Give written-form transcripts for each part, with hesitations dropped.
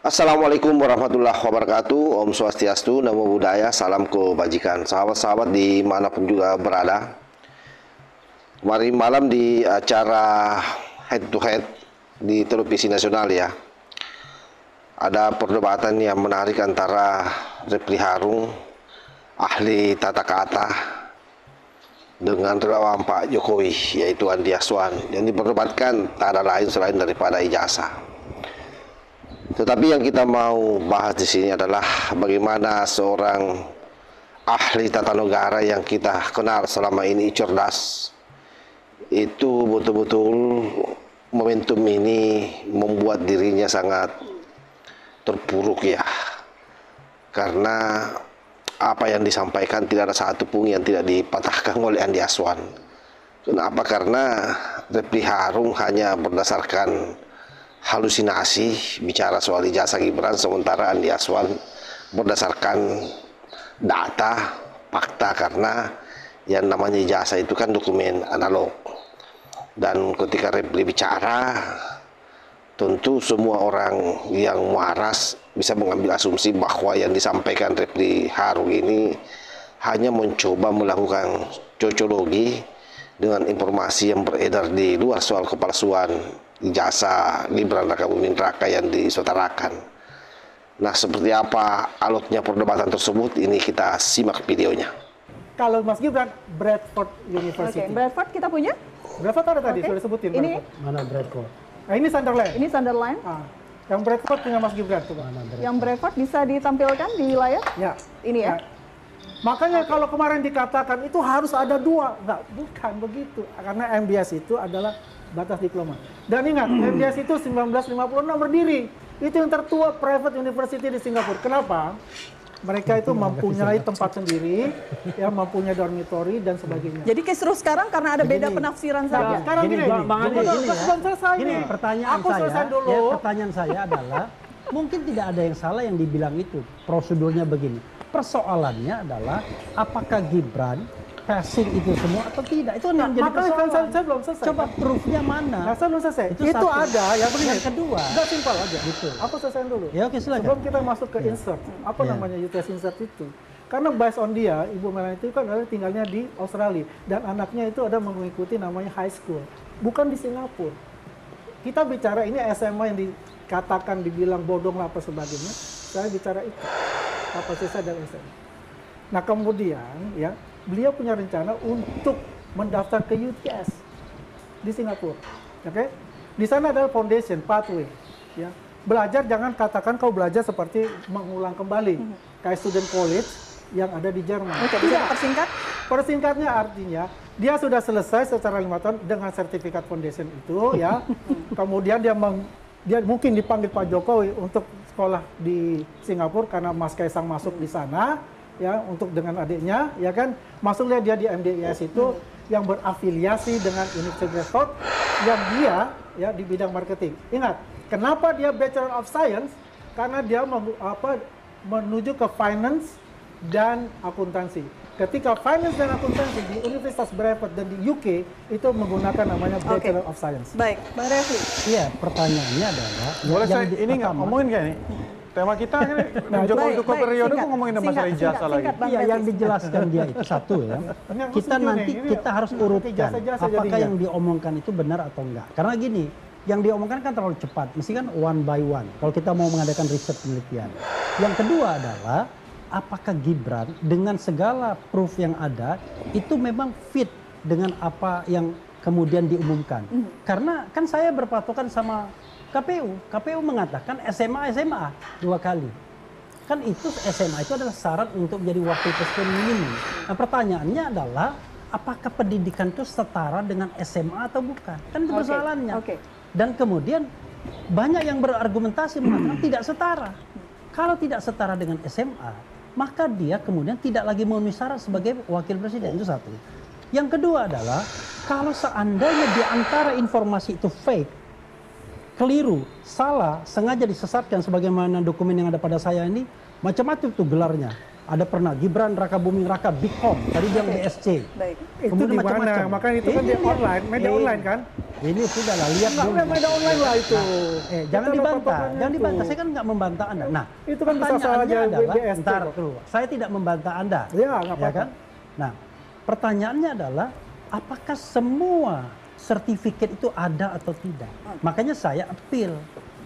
Assalamualaikum warahmatullahi wabarakatuh. Om Swastiastu, Namo Buddhaya, salam kebajikan. Sahabat-sahabat dimanapun juga berada, kemarin malam di acara head to head di televisi nasional ya, ada perdebatan yang menarik antara Refli Harun, ahli tata kata, dengan relawan Pak Jokowi, yaitu Andi Aswan. Yang diperdebatkan tak ada lain selain daripada ijazah. Tetapi yang kita mau bahas di sini adalah bagaimana seorang ahli tata negara yang kita kenal selama ini cerdas, itu betul-betul momentum ini membuat dirinya sangat terpuruk ya. Karena apa yang disampaikan tidak ada satu pun yang tidak dipatahkan oleh Andi Aswan. Kenapa? Karena Refli Harun hanya berdasarkan halusinasi bicara soal ijazah Gibran, sementara Andi Aswan berdasarkan data, fakta, karena yang namanya ijazah itu kan dokumen analog. Dan ketika Refli bicara, tentu semua orang yang waras bisa mengambil asumsi bahwa yang disampaikan Refli Harun ini hanya mencoba melakukan cocologi dengan informasi yang beredar di luar soal kepalsuan ijazah Gibran Raka Buming Raka yang disautarakan. Nah, seperti apa alotnya perdebatan tersebut, ini kita simak videonya. Kalau Mas Gibran, Bradford University. Oke, Bradford kita punya? Bradford ada tadi, sudah disebutin. Ini Bradford. Mana Bradford? Nah, ini Sunderland. Ini Sunderland. Yang Bradford punya Mas Gibran tuh. Yang Bradford bisa ditampilkan di layar? Ya. Ini ya. Makanya kalau kemarin dikatakan itu harus ada dua, bukan begitu. Karena MBS itu adalah batas diploma. Dan ingat, MBS itu 1956 berdiri. Itu yang tertua private university di Singapura. Kenapa? Mereka itu mempunyai tempat sendiri, yang mempunyai dormitory dan sebagainya. Jadi kisruh sekarang karena ada beda penafsiran saja. Sekarang gini, Bang Andi, belum selesai ini nih. pertanyaan Aku selesai saya. dulu. Ya, pertanyaan saya adalah, mungkin tidak ada yang salah yang dibilang itu. Prosedurnya begini. Persoalannya adalah apakah Gibran passing itu semua atau tidak? Itu yang jadi Makanya kan persoalan. saya belum selesai. Coba proof-nya mana? Nah, saya belum selesai. Itu satu. ada yang begini. Yang kedua. Udah simpel aja. Gitu. Aku selesaiin dulu. Ya oke, silakan. Sebelum kita masuk ke insert. Apa namanya UTS insert itu? Karena based on dia, Ibu Melanie itu kan adalah tinggalnya di Australia. Dan anaknya itu ada mengikuti namanya high school. Bukan di Singapura. Kita bicara ini SMA yang dikatakan dibilang bodong lah apa sebagainya. Saya bicara itu. Kapasitas dan SMA. Nah kemudian ya beliau punya rencana untuk mendaftar ke UTS di Singapura. Oke? Di sana adalah foundation, pathway. Ya. Belajar jangan katakan kau belajar seperti mengulang kembali. Kayak student college yang ada di Jerman. Oke, bisa persingkat? Persingkatnya artinya dia sudah selesai secara 5 tahun dengan sertifikat foundation itu ya. Kemudian dia mungkin dipanggil Pak Jokowi untuk sekolah di Singapura karena Mas Kaisang masuk di sana ya, untuk dengan adiknya ya kan. Masuknya dia di MDIS itu yang berafiliasi dengan University Bradford yang dia ya di bidang marketing. Ingat, kenapa dia Bachelor of Science? Karena dia menuju ke finance dan akuntansi. Ketika finance dan akuntansi di Universitas Bradford dan di UK itu menggunakan namanya Bachelor of Science. Baik, Bang Refli. Iya, pertanyaannya adalah boleh saya ini nggak ngomongin kayak ini? Tema kita kan Jokowi Duko periode kok ngomongin masalah ijazah lagi. Iya, yang dijelaskan dia itu satu ya. Kita nanti kita harus urutkan apakah yang diomongkan itu benar atau enggak. Karena gini, yang diomongkan kan terlalu cepat. Mesti kan one by one. Kalau kita mau mengadakan riset penelitian. Yang kedua adalah apakah Gibran dengan segala proof yang ada itu memang fit dengan apa yang kemudian diumumkan. Karena kan saya berpatokan sama KPU. KPU mengatakan SMA 2 kali. Kan itu SMA itu adalah syarat untuk menjadi wakil presiden minimum. Nah pertanyaannya adalah apakah pendidikan itu setara dengan SMA atau bukan? Kan itu persoalannya. Dan kemudian banyak yang berargumentasi mengatakan tidak setara. Kalau tidak setara dengan SMA, maka dia kemudian tidak lagi memenuhi syarat sebagai wakil presiden. Itu satu. Yang kedua adalah kalau seandainya di antara informasi itu fake, keliru, salah, sengaja disesatkan sebagaimana dokumen yang ada pada saya ini, macam-macam tuh gelarnya. Ada pernah Gibran Raka Buming Raka Bikom, tadi bilang BSC. Baik. Itu di mana? Makanya itu kan di online, media online kan? Ini sudah lah, lihat dulu. Media online lah itu. Jangan dibantah, jangan dibantah. Saya kan nggak membantah Anda. Nah, itu kan bisa saja adalah, BSC. ntar dulu. Saya tidak membantah Anda. Ya, nggak apa-apa. kan? Nah, pertanyaannya adalah, apakah semua sertifikat itu ada atau tidak? Makanya saya appeal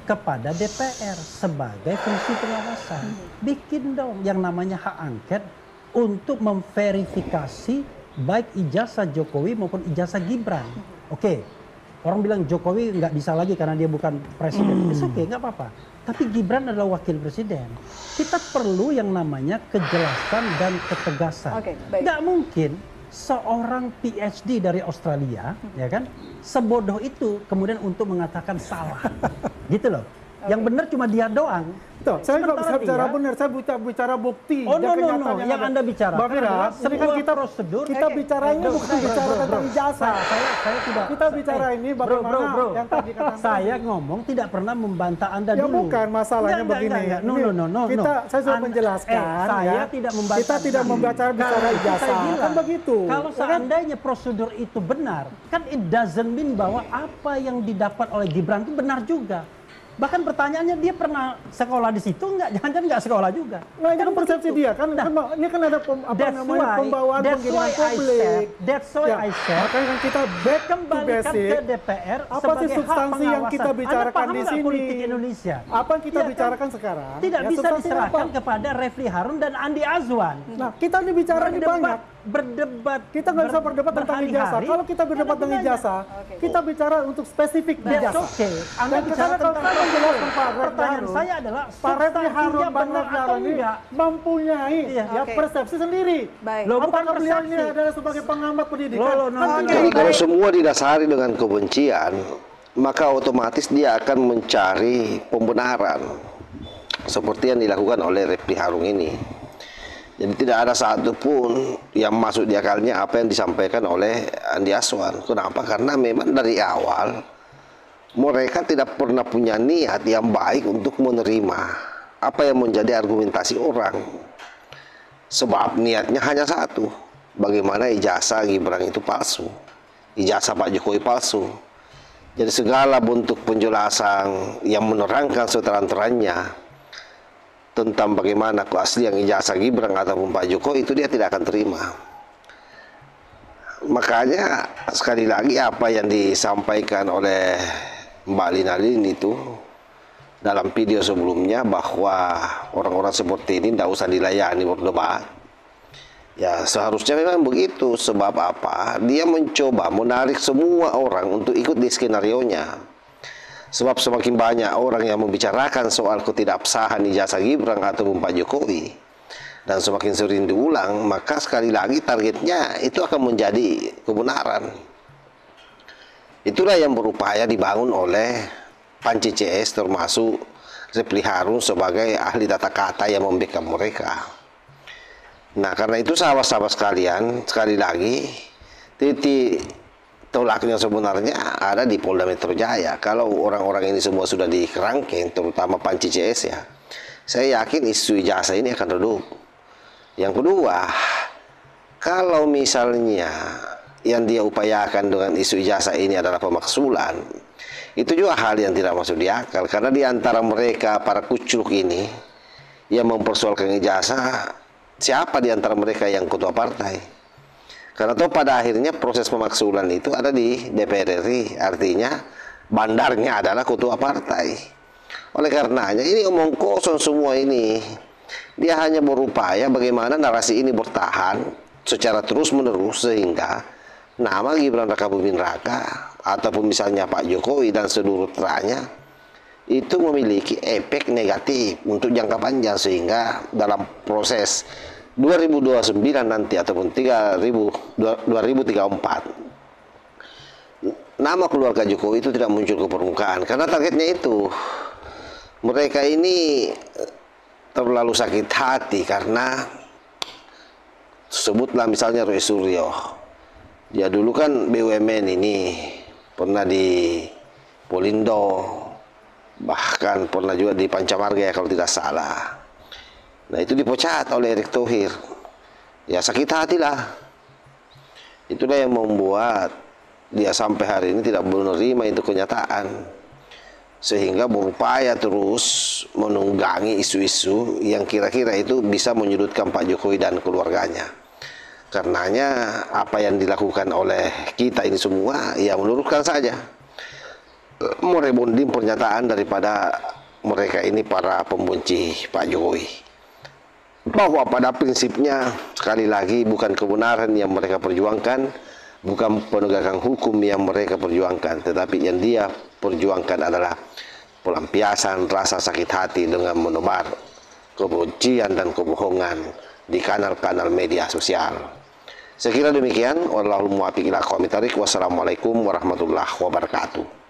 kepada DPR sebagai fungsi pengawasan. Bikin dong yang namanya hak angket untuk memverifikasi baik ijazah Jokowi maupun ijazah Gibran. Oke, orang bilang Jokowi nggak bisa lagi karena dia bukan presiden. Oke, nggak apa-apa. Tapi Gibran adalah wakil presiden. Kita perlu yang namanya kejelasan dan ketegasan. Baik. Nggak mungkin seorang PhD dari Australia, ya kan, sebodoh itu kemudian untuk mengatakan salah, gitu loh. Yang benar cuma dia doang. Tuh, saya nggak bisa bicara benar, saya bicara bukti. Oh dan no, kenyataan yang Anda bicara. Mbak Fira, ini kan kita prosedur. Kita bicaranya bukan bicara tentang ijazah. Saya tidak. Kita bicara ini bagaimana yang tadi katakan. Saya ngomong tidak pernah membantah Anda dulu. Ya bukan, masalahnya begini. No. Saya sudah menjelaskan. Saya tidak membantah. Kita tidak bicara ijazah. Kan begitu. Kalau seandainya prosedur itu benar, kan it doesn't mean bahwa apa yang didapat oleh Gibran itu benar juga. Bahkan pertanyaannya dia pernah sekolah di situ nggak? Jangan-jangan nggak sekolah juga. Nah, itu kan persepsi dia kan. Ini kan ada pembawaan penggiringan publik. That's why I said. Makanya kan kita back to kembalikan basic. ke DPR Apa sih substansi yang kita bicarakan di sini? Politik Indonesia. Apa yang kita bicarakan sekarang? Tidak bisa diserahkan kepada Refli Harun dan Andi Azwan. Nah, kita ini bicara ini banyak. Berdebat. Kita nggak bisa berdebat tentang ijazah. Kalau kita berdebat tentang ijazah, kita bicara untuk spesifik ijazah. Oke. Anda bicara tentang pertanyaan saya adalah Pak Refli Harun ini mempunyai persepsi sendiri. Baik. Apakah beliau ini adalah sebagai pengamat pendidikan? Jadi kalau semua didasari dengan kebencian, maka otomatis dia akan mencari pembenaran seperti yang dilakukan oleh Refli Harun ini. Jadi tidak ada satupun yang masuk di akalnya apa yang disampaikan oleh Andi Azwan. Kenapa? Karena memang dari awal mereka tidak pernah punya niat yang baik untuk menerima apa yang menjadi argumentasi orang. Sebab niatnya hanya satu, bagaimana ijazah Gibran itu palsu, ijazah Pak Jokowi palsu. Jadi segala bentuk penjelasan yang menerangkan seterang-terangnya tentang bagaimana keaslian ijazah Gibran ataupun Pak Jokowi itu dia tidak akan terima. Makanya sekali lagi apa yang disampaikan oleh Mbak Lina Lin itu dalam video sebelumnya bahwa orang-orang seperti ini tidak usah dilayani berdebat. Ya seharusnya memang begitu. Sebab apa? Dia mencoba menarik semua orang untuk ikut di skenario-nya. Sebab semakin banyak orang yang membicarakan soal ketidakabsahan ijazah Gibran ataupun Pak Jokowi dan semakin sering diulang, maka sekali lagi targetnya itu akan menjadi kebenaran. Itulah yang berupaya dibangun oleh Panci CS termasuk Refli Harun sebagai ahli tata kata yang membackup mereka. Nah karena itu sahabat-sahabat sekalian, sekali lagi titik tolaknya sebenarnya ada di Polda Metro Jaya. Kalau orang-orang ini semua sudah dikerangkeng, terutama Panci CS ya, saya yakin isu ijazah ini akan redup. Yang kedua, kalau misalnya yang dia upayakan dengan isu ijazah ini adalah pemaksulan, itu juga hal yang tidak masuk di akal. Karena di antara mereka, para kucuk ini yang mempersoalkan ijazah, siapa di antara mereka yang ketua partai? Karena toh pada akhirnya proses pemaksulan itu ada di DPR RI, artinya bandarnya adalah ketua partai. Oleh karenanya ini omong kosong semua ini. Dia hanya berupaya bagaimana narasi ini bertahan secara terus-menerus sehingga nama Gibran Raka Buming Raka ataupun misalnya Pak Jokowi dan seluruh putranya itu memiliki efek negatif untuk jangka panjang sehingga dalam proses 2029 nanti ataupun 2034 nama keluarga Jokowi itu tidak muncul ke permukaan karena targetnya itu. Mereka ini terlalu sakit hati karena sebutlah misalnya Roy Suryo, dia dulu kan BUMN ini pernah di Polindo, bahkan pernah juga di Pancamarga ya kalau tidak salah. Nah itu dipecat oleh Erick Thohir. Ya sakit hatilah. Itulah yang membuat dia sampai hari ini tidak menerima itu kenyataan. Sehingga berupaya terus menunggangi isu-isu yang kira-kira itu bisa menyudutkan Pak Jokowi dan keluarganya. Karenanya apa yang dilakukan oleh kita ini semua ya meluruskan saja, merebonding pernyataan daripada mereka ini para pembenci Pak Jokowi, bahwa pada prinsipnya sekali lagi bukan kebenaran yang mereka perjuangkan, bukan penegakan hukum yang mereka perjuangkan, tetapi yang dia perjuangkan adalah pelampiasan rasa sakit hati dengan menebar kebencian dan kebohongan di kanal-kanal media sosial. Saya kira demikian. Wallahul muwaffiq ila aqwamit thoriq. Wassalamualaikum warahmatullahi wabarakatuh.